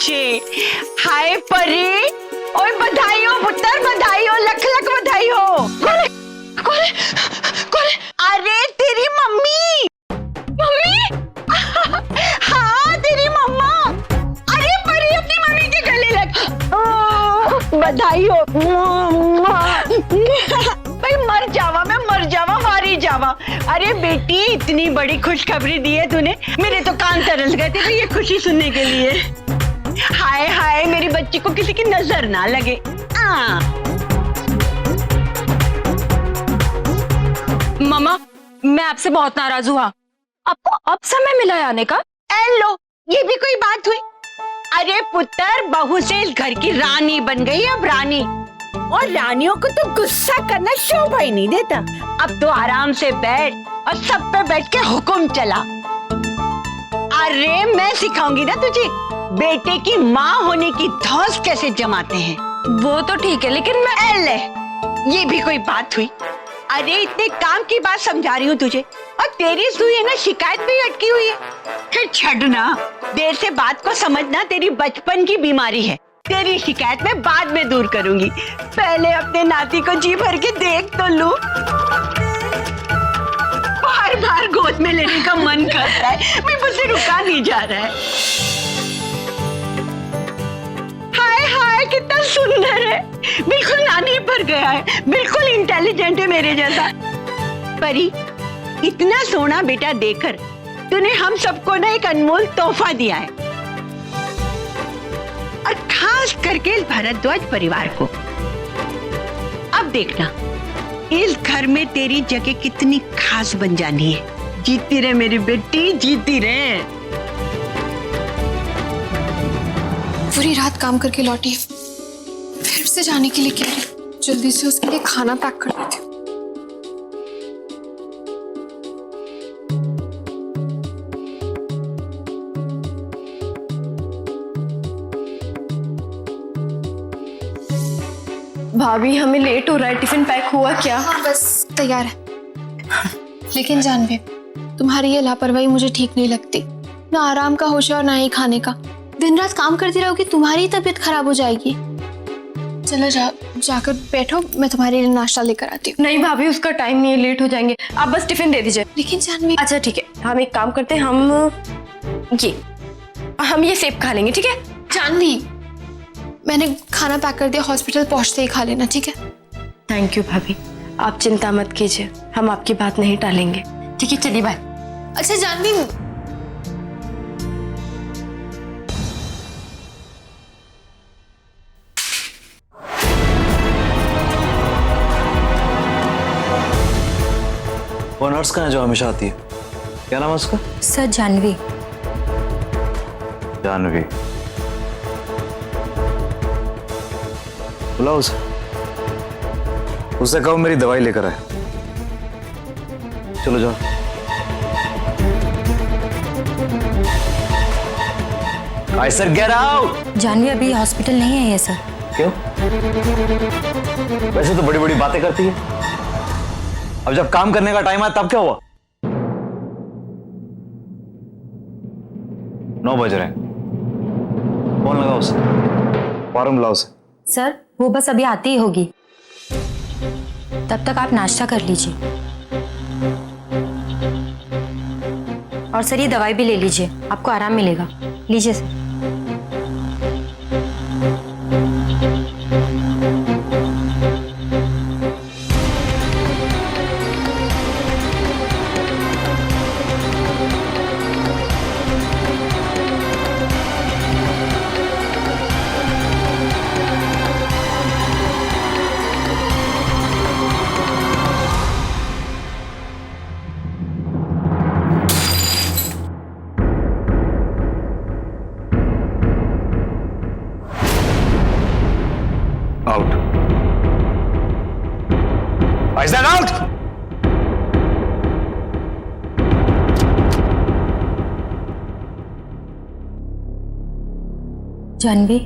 मुझे। हाय परी, और बधाई हो पुत्र, बधाई हो, लख लख बधाई हो। कौन है? कौन है? कौन है? अरे तेरी मम्मी। मम्मी? हाँ तेरी मम्मा। अरे परी अपनी मम्मी के गले लग। बधाई हो। भाई मर जावा, मैं मर जावा, मारी जावा। अरे बेटी इतनी बड़ी खुशखबरी दी है तूने, मेरे तो कान तरस गए थे ये खुशी सुनने के लिए। हाय हाय मेरी बच्ची को किसी की नजर ना लगे। मम्मा मैं आपसे बहुत नाराज हुआ, आपको अब समय मिला है आने का। लो ये भी कोई बात हुई? अरे पुत्र बहू से इस घर की रानी बन गई अब रानी, और रानियों को तो गुस्सा करना शोभा ही नहीं देता। अब तो आराम से बैठ और सब पे बैठ के हुक्म चला। अरे मैं सिखाऊंगी ना तुझे बेटे की माँ होने की धौंस कैसे जमाते हैं। वो तो ठीक है लेकिन मैं ले, ये भी कोई बात हुई? अरे इतने काम की बात समझा रही हूँ तुझे, और तेरी सुई है ना शिकायत पे ही अटकी हुई है। फिर छड़ना, देर से बात को समझना तेरी बचपन की बीमारी है। तेरी शिकायत मैं बाद में दूर करूंगी, पहले अपने नाती को जी भर के देख तो लूं। बार बार गोद में लेने का मन करता है, मैं मुझसे रुका नहीं जा रहा है। हाय हाय कितना सुंदर है, बिल्कुल नानी पर गया है, बिल्कुल इंटेलिजेंट है मेरे जैसा। परी इतना सोना बेटा देकर तूने हम सबको ना एक अनमोल तोहफा दिया है, और खास करके इस भारद्वाज परिवार को। अब देखना इस घर में तेरी जगह कितनी खास बन जानी है। जीती रहे मेरी बेटी, जीती रहे। पूरी रात काम करके लौटी, फिर से जाने के लिए कह रही। जल्दी से उसके लिए खाना पैक कर देती हूँ। भाभी हमें लेट हो रहा है, टिफिन पैक हुआ क्या? हाँ बस तैयार है। लेकिन जानवी तुम्हारी ये लापरवाही मुझे ठीक नहीं लगती। ना आराम का होश है और ना ही खाने का। दिन रात काम करती रहोगी तुम्हारी तबीयत खराब हो जाएगी। चलो जाकर बैठो, मैं तुम्हारे लिए नाश्ता लेकर आती हूँ। नहीं भाभी उसका टाइम नहीं है, लेट हो जाएंगे, आप बस टिफिन दे दीजिए। लेकिन जानवी अच्छा ठीक है, हम एक काम करते हैं, हम ये सेब खा लेंगे, ठीक है? जानवी मैंने खाना पैक कर दिया, हॉस्पिटल पहुंचते ही खा लेना, ठीक है? थैंक यू भाभी, आप चिंता मत कीजिए, हम आपकी बात नहीं टालेंगे। ठीक है चलिए बाय। अच्छा जानवी वो नर्स कहाँ है जो हमेशा आती है? क्या नाम है उसका? सर जानवी। जानवी, बुलाओ उसे। उससे कहो मेरी दवाई लेकर आए। चलो जाओ। आई सर गेट आउट। जानवी अभी हॉस्पिटल नहीं आई है सर। क्यों? वैसे तो बड़ी बड़ी बातें करती है, अब जब काम करने का टाइम आया तब क्या हुआ? 9 बज रहे हैं, फोन लगाओ उसे, फॉर्म लाओ उसे। सर वो बस अभी आती ही होगी, तब तक आप नाश्ता कर लीजिए। और सर ये दवाई भी ले लीजिए, आपको आराम मिलेगा। लीजिए sir. Out. Is that out? Janhvi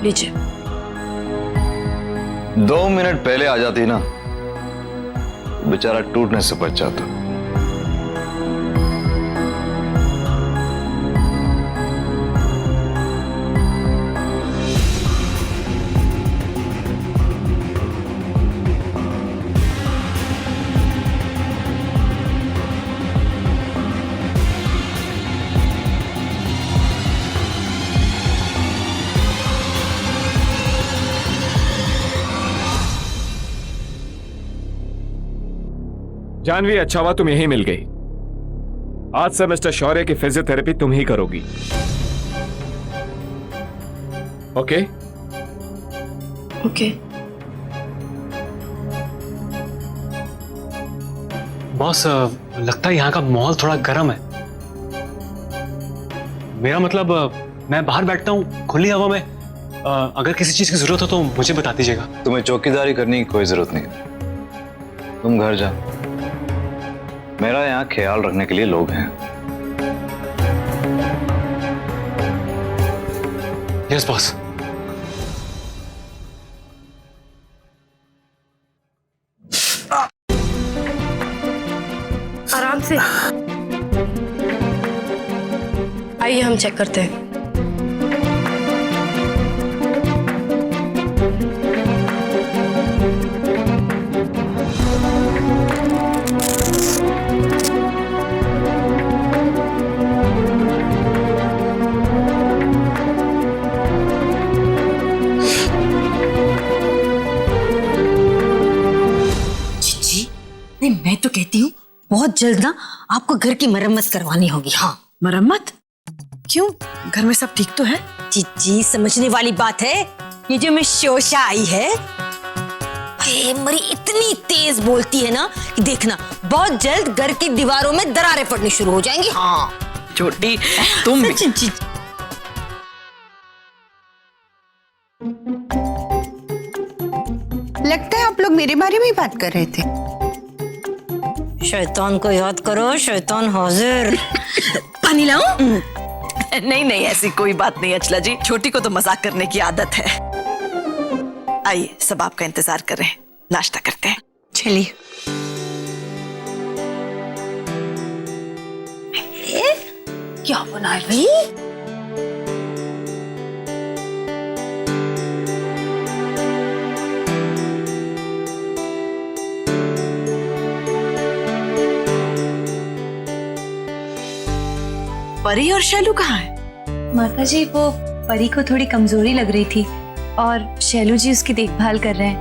लीजिए। 2 मिनट पहले आ जाती ना, बेचारा टूटने से बच जाता। जानवी, अच्छा हुआ तुम यहीं मिल गई। आज से मिस्टर शौर्य की फिजियोथेरेपी तुम ही करोगी। ओके? ओके। बॉस, लगता है यहाँ का माहौल थोड़ा गर्म है। मेरा मतलब, मैं बाहर बैठता हूँ खुली हवा में। अगर किसी चीज की जरूरत हो तो मुझे बता दीजिएगा। तुम्हें चौकीदारी करने की कोई जरूरत नहीं, तुम घर जा। मेरा यहाँ ख्याल रखने के लिए लोग हैं। Yes boss. आराम से आइए, हम चेक करते हैं। नहीं, मैं तो कहती हूँ बहुत जल्द ना आपको घर की मरम्मत करवानी होगी। हाँ, मरम्मत? क्यों, घर में सब ठीक तो है? जी समझने वाली बात है। ये जो मिस शोशा आई है, ये मरी इतनी तेज बोलती है ना कि देखना बहुत जल्द घर की दीवारों में दरारें पड़नी शुरू हो जाएंगी। हाँ छोटी, तुम भी। लगता है आप लोग मेरे बारे में ही बात कर रहे थे। शैतान को याद करो, शैतान हाजिर। पानी लाऊं? नहीं नहीं, ऐसी कोई बात नहीं अचला जी, छोटी को तो मजाक करने की आदत है। आइए, सब आपका इंतजार कर रहे हैं, नाश्ता करते हैं। चलिए। क्या बनाए भाई? परी और शैलू कहाँ है? माता जी, वो परी को थोड़ी कमजोरी लग रही थी और शैलू जी उसकी देखभाल कर रहे हैं,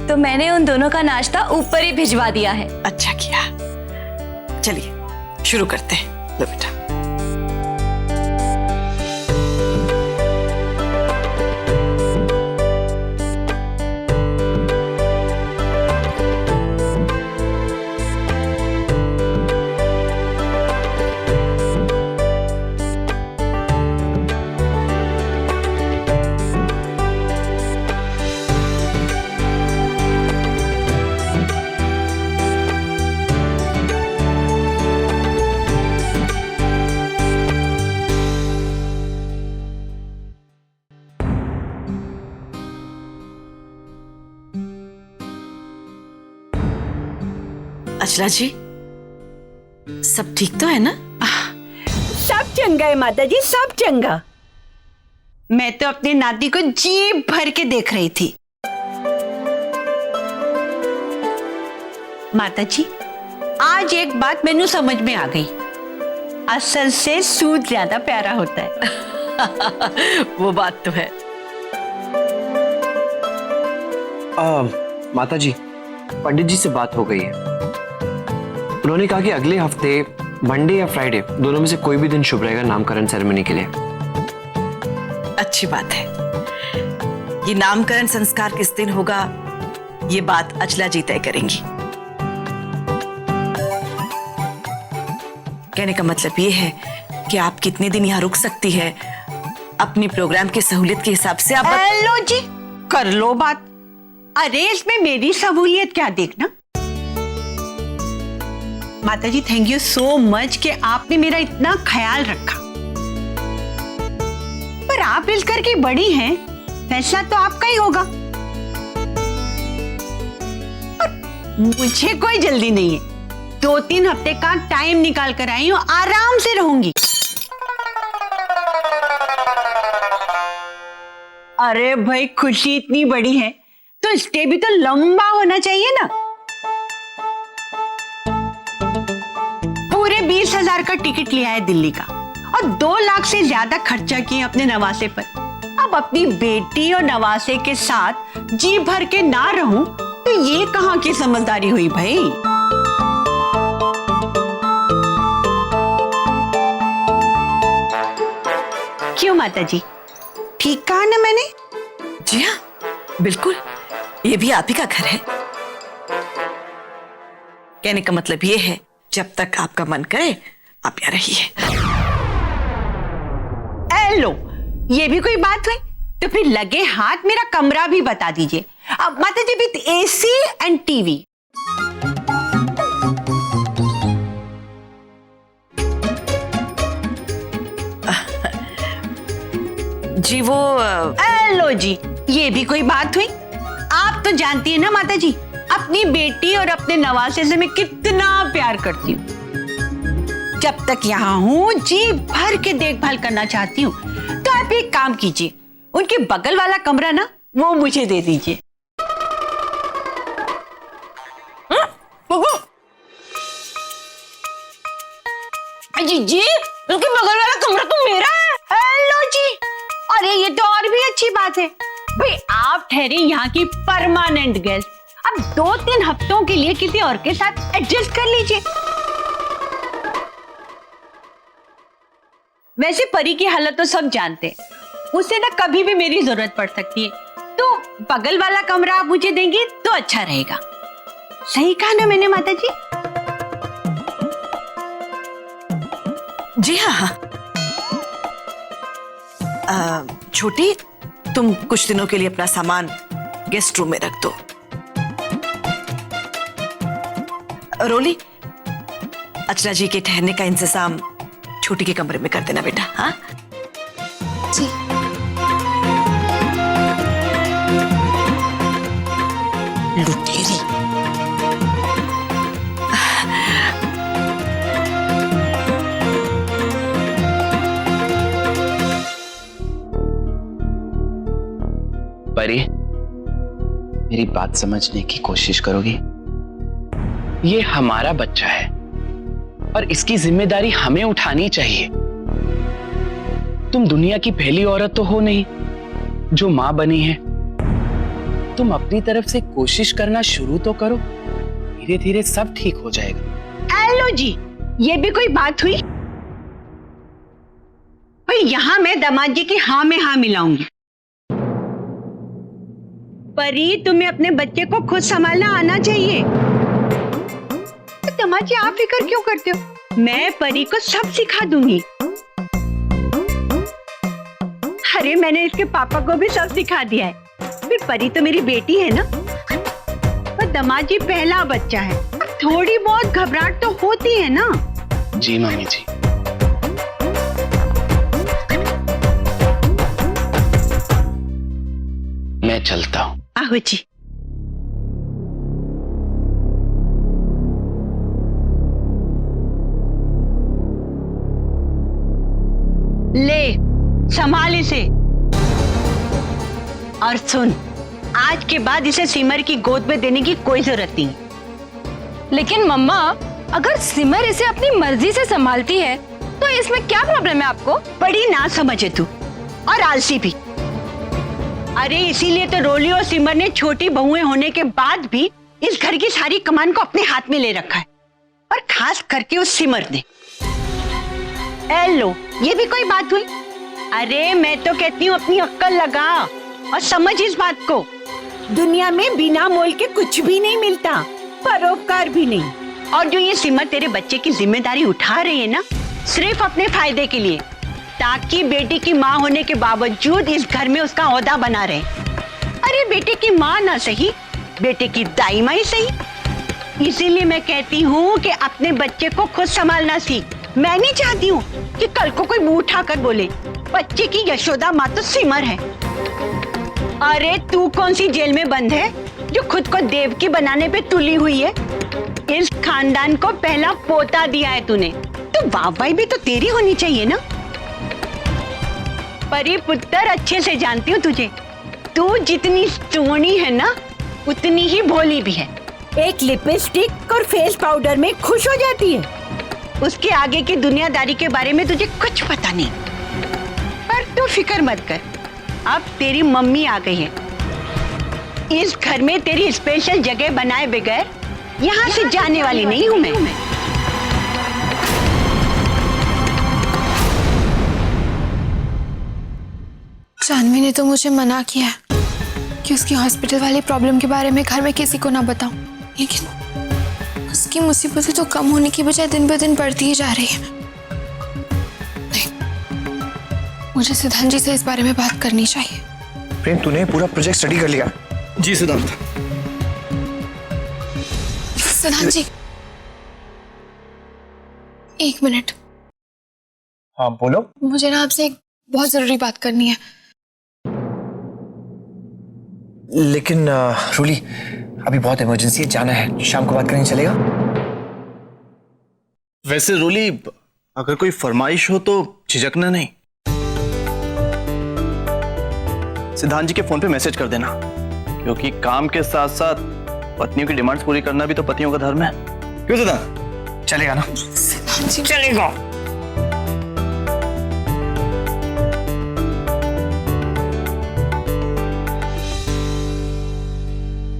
तो मैंने उन दोनों का नाश्ता ऊपर ही भिजवा दिया है। अच्छा किया। चलिए शुरू करते हैं। लो बेटा। अचला जी, सब ठीक तो है ना? सब चंगा है माता जी, सब चंगा। मैं तो अपने नाती को जी भर के देख रही थी। माता जी, आज एक बात मैनू समझ में आ गई। असल से सूद ज्यादा प्यारा होता है। वो बात तो है। माता जी, पंडित जी से बात हो गई है। उन्होंने कहा कि अगले हफ्ते मंडे या फ्राइडे दोनों में से कोई भी दिन शुभ रहेगा नामकरण सेरेमनी के लिए। अच्छी बात है। ये नामकरण संस्कार किस दिन होगा, ये बात अचला जी तय करेंगी। कहने का मतलब ये है कि आप कितने दिन यहाँ रुक सकती है, अपने प्रोग्राम की सहूलियत के हिसाब से आप। लो जी, कर लो बात। अरे इसमें मेरी सहूलियत क्या देखना। माता जी, थैंक यू सो मच कि आपने मेरा इतना ख्याल रखा। पर पर आप इस घर की बड़ी हैं, फैसला तो आपका ही होगा। मुझे कोई जल्दी नहीं है, 2-3 हफ्ते का टाइम निकाल कर आई हूँ, आराम से रहूंगी। अरे भाई, खुशी इतनी बड़ी है तो स्टे भी तो लंबा होना चाहिए ना। पूरे 20,000 का टिकट लिया है दिल्ली का और 2 लाख से ज्यादा खर्चा किए अपने नवासे पर। अब अपनी बेटी और नवासे के साथ जी भर के ना रहूं तो ये कहाँ की समझदारी हुई भाई। क्यों माता जी, ठीक कहा ना मैंने? जी हाँ, बिल्कुल, ये भी आप ही का घर है। कहने का मतलब ये है, जब तक आपका मन करे आप यहाँ रहिए। लो, ये भी कोई बात हुई? तो फिर लगे हाथ मेरा कमरा भी बता दीजिए। अब माता जी, विद एसी एंड टीवी। जी वो लो जी, ये भी कोई बात हुई? आप तो जानती है ना माता जी, अपनी बेटी और अपने नवासे से मैं कितना प्यार करती हूँ। जब तक यहाँ हूँ जी भर के देखभाल करना चाहती हूँ। तो आप एक काम कीजिए, उनके बगल वाला कमरा ना वो मुझे दे दीजिए। जी, उनके बगल वाला कमरा तो मेरा है। लो जी, अरे ये तो और भी अच्छी बात है भाई, आप ठहरे यहाँ की परमानेंट गेस्ट। अब 2-3 हफ्तों के लिए किसी और के साथ एडजस्ट कर लीजिए। वैसे परी की हालत तो सब जानते हैं, उसे ना कभी भी मेरी जरूरत पड़ सकती है, तो बगल वाला कमरा आप मुझे देंगी तो अच्छा रहेगा। सही कहा ना मैंने माता जी? जी हाँ। छोटी, तुम कुछ दिनों के लिए अपना सामान गेस्ट रूम में रख दो। रोली, अर्चना जी के ठहरने का इंतजाम छोटी के कमरे में कर देना बेटा। हाँ जी। लुटेरी। परी, मेरी बात समझने की कोशिश करोगी? ये हमारा बच्चा है और इसकी जिम्मेदारी हमें उठानी चाहिए। तुम दुनिया की पहली औरत तो हो नहीं जो मां बनी है। तुम अपनी तरफ से कोशिश करना शुरू तो करो, धीरे धीरे सब ठीक हो जाएगा। हेलो जी, ये भी कोई बात हुई? भाई यहां मैं दामाद जी की हाँ में हाँ मिलाऊंगी। परी, तुम्हें अपने बच्चे को खुद संभालना आना चाहिए। दामाद जी, आप फिक्र क्यों करते हो? मैं परी को सब सिखा दूंगी। अरे मैंने इसके पापा को भी सब सिखा दिया है। फिर परी तो मेरी बेटी है ना। पर दामाद जी पहला बच्चा है, थोड़ी बहुत घबराहट तो होती है ना। जी मम्मी जी। मैं चलता हूँ। आओ जी। ले, संभाल इसे। और सुन, आज के बाद इसे सिमर की गोद में देने की कोई जरूरत नहीं। लेकिन मम्मा, अगर सिमर इसे अपनी मर्जी से संभालती है तो इसमें क्या प्रॉब्लम है आपको? बड़ी ना समझे तू, और आलसी भी। अरे इसीलिए तो रोली और सिमर ने छोटी बहुएं होने के बाद भी इस घर की सारी कमान को अपने हाथ में ले रखा है, और खास करके उस सिमर ने। लो, ये भी कोई बात हुई? अरे मैं तो कहती हूँ अपनी अक्ल लगा और समझ इस बात को। दुनिया में बिना मोल के कुछ भी नहीं मिलता, परोपकार भी नहीं। और जो ये सिमर तेरे बच्चे की जिम्मेदारी उठा रही है ना, सिर्फ अपने फायदे के लिए, ताकि बेटी की माँ होने के बावजूद इस घर में उसका ओहदा बना रहे। अरे बेटे की माँ ना सही, बेटे की दाई माँ ही सही। इसीलिए मैं कहती हूँ कि अपने बच्चे को खुद संभालना सीख। मैं नहीं चाहती हूँ कि कल को कोई मुंह उठा कर बोले बच्चे की यशोदा माँ तो सिमर है। अरे तू कौन सी जेल में बंद है जो खुद को देवकी बनाने पे तुली हुई है? इस खानदान को पहला पोता दिया है तूने, तो वाहवाही भी तो तेरी होनी चाहिए ना। परी पुत्र, अच्छे से जानती हूँ तुझे। तू जितनी सोहनी है ना, उतनी ही भोली भी है। एक लिपस्टिक और फेस पाउडर में खुश हो जाती है। उसके आगे की दुनियादारी के बारे में तुझे कुछ पता नहीं। पर तू फिक्र मत कर, अब तेरी मम्मी आ गई है। इस घर में तेरी स्पेशल जगह बनाए बगैर यहाँ से जाने वाली नहीं हूँ मैं। जानवी ने तो मुझे मना किया है कि उसकी हॉस्पिटल वाली प्रॉब्लम के बारे में घर में किसी को ना बताऊं, लेकिन उसकी मुसीबतें तो कम होने की बजाय दिन ब दिन बढ़ती ही जा रही है। नहीं, मुझे सिद्धांत जी से इस बारे में बात करनी चाहिए। प्रेम, तूने पूरा प्रोजेक्ट स्टडी कर लिया? जी सिद्धांत। सिद्धांत जी, एक मिनट। हाँ बोलो। मुझे ना आपसे एक बहुत जरूरी बात करनी है। लेकिन रूली, अभी बहुत इमरजेंसी है, जाना है। शाम को बात करेंगे, चलेगा? वैसे रूली, अगर कोई फरमाइश हो तो झिझकना नहीं। सिद्धांत जी के फोन पे मैसेज कर देना, क्योंकि काम के साथ साथ पत्नियों की डिमांड्स पूरी करना भी तो पतियों का धर्म है। क्यों सिद्धांत? चलेगा ना? सिद्धांत जी, चलेगा।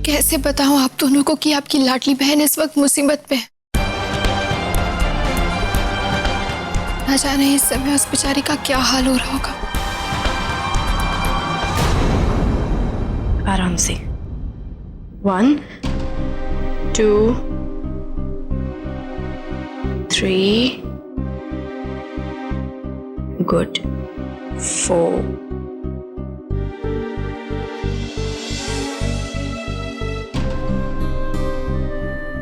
कैसे बताऊं आप दोनों को कि आपकी लाडली बहन इस वक्त मुसीबत पे है। ना जाने इस समय उस बेचारी का क्या हाल हो रहा होगा। आराम से। 1 2 3 गुड 4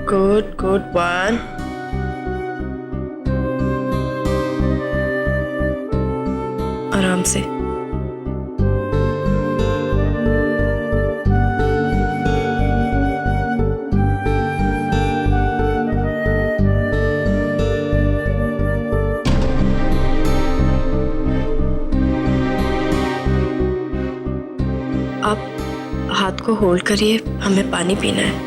गुड 1 आराम से। आप हाथ को होल्ड करिए, हमें पानी पीना है।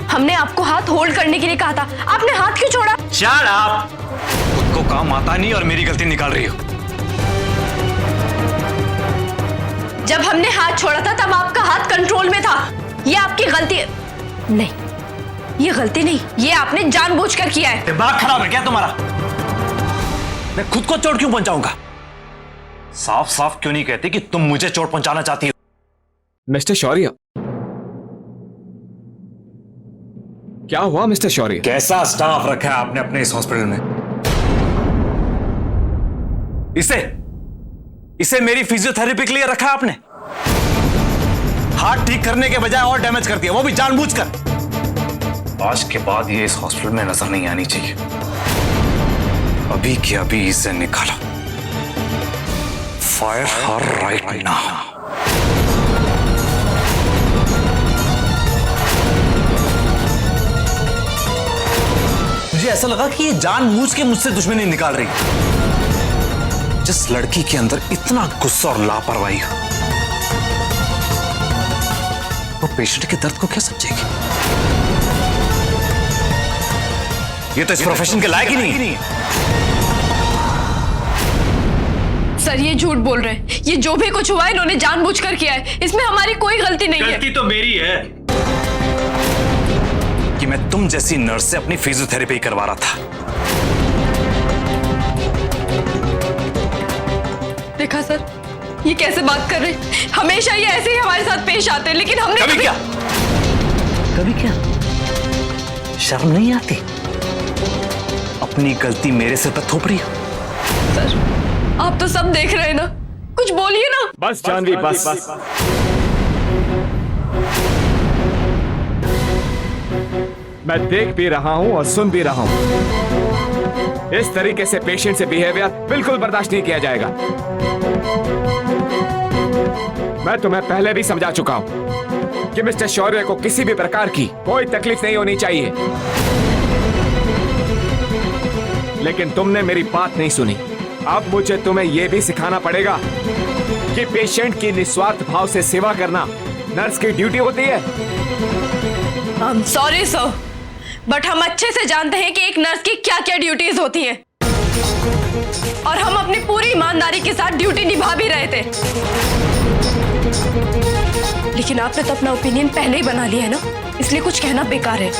हमने आपको हाथ होल्ड करने के लिए कहा था, आपने हाथ क्यों छोड़ा? Shut up! खुद को काम आता नहीं और मेरी गलती निकाल रही हो। जब हमने हाथ छोड़ा था तब आपका हाथ कंट्रोल में था। ये आपकी गलती नहीं, ये गलती नहीं, ये आपने जानबूझकर किया है। दिमाग खराब है क्या तुम्हारा? मैं खुद को चोट क्यों पहुंचाऊंगा? साफ साफ क्यों नहीं कहती कि तुम मुझे चोट पहुंचाना चाहती हो? मिस्टर शौर्य, क्या हुआ मिस्टर शौर्य? कैसा स्टाफ रखा है आपने अपने इस हॉस्पिटल में? इसे मेरी फिजियोथेरेपी के लिए रखा है आपने। हाथ ठीक करने के बजाय और डैमेज कर दिया, वो भी जानबूझकर। आज के बाद ये इस हॉस्पिटल में नजर नहीं आनी चाहिए। अभी के अभी इसे निकालो। फायर हर राइट नाउ। मुझे ऐसा लगा कि ये जानबूझ के मुझसे दुश्मनी निकाल रही। जिस लड़की के अंदर इतना गुस्सा और लापरवाही हो, वो पेशेंट के दर्द को क्या समझेगी? ये तो इस प्रोफेशन के लायक ही नहीं है। सर, ये झूठ बोल रहे हैं। ये जो भी कुछ हुआ है इन्होंने जानबूझकर किया है, इसमें हमारी कोई गलती नहीं है। गलती तो मेरी है कि मैं तुम जैसी नर्स से अपनी फिजियोथेरेपी करवा रहा था। देखा सर, ये कैसे बात कर रहे हैं? हमेशा ये ऐसे ही हमारे साथ पेश आते हैं, लेकिन हमने कभी क्या शर्म नहीं आती? अपनी गलती मेरे सिर पर थोप रही हो। सर, आप तो सब देख रहे हैं ना। कुछ बोलिए ना। बस जानवी बस। मैं देख भी रहा हूं और सुन भी रहा हूं। इस तरीके से पेशेंट से बिहेवियर बिल्कुल बर्दाश्त नहीं किया जाएगा। मैं तुम्हें पहले भी समझा चुका हूं कि मिस्टर शौर्य को किसी भी प्रकार की कोई तकलीफ नहीं होनी चाहिए, लेकिन तुमने मेरी बात नहीं सुनी। अब मुझे तुम्हें यह भी सिखाना पड़ेगा कि पेशेंट की निस्वार्थ भाव से सेवा करना नर्स की ड्यूटी होती है। सॉरी सर, बट हम अच्छे से जानते हैं कि एक नर्स की क्या क्या ड्यूटीज होती हैं, और हम अपनी पूरी ईमानदारी के साथ ड्यूटी निभा भी रहे थे। लेकिन आपने तो अपना ओपिनियन पहले ही बना लिया है ना, इसलिए कुछ कहना बेकार है।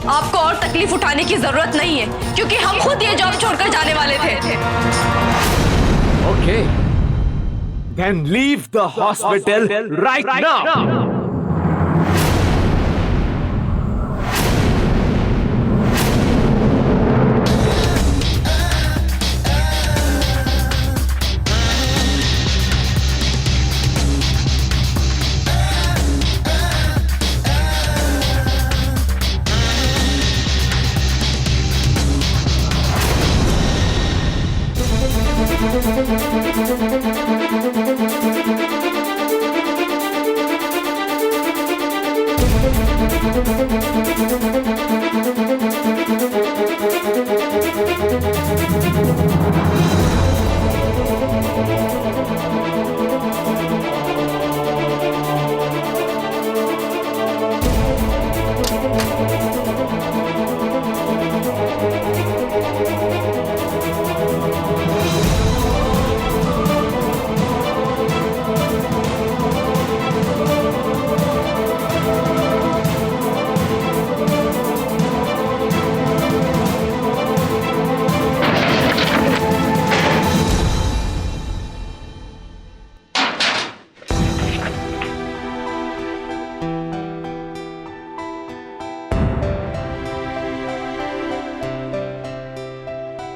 आपको और तकलीफ उठाने की जरूरत नहीं है, क्योंकि हम खुद ये जॉब छोड़कर जाने वाले थे। Okay, then leave the hospital right now.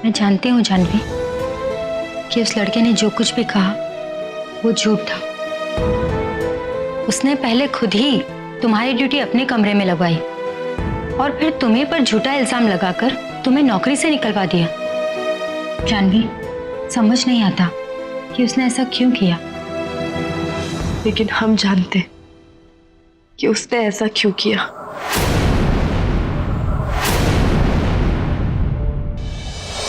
मैं जानती हूँ जानवी कि उस लड़के ने जो कुछ भी कहा वो झूठ था। उसने पहले खुद ही तुम्हारी ड्यूटी अपने कमरे में लगवाई और फिर तुम्हें पर झूठा इल्जाम लगाकर तुम्हें नौकरी से निकलवा दिया। जानवी, समझ नहीं आता कि उसने ऐसा क्यों किया, लेकिन हम जानते कि उसने ऐसा क्यों किया।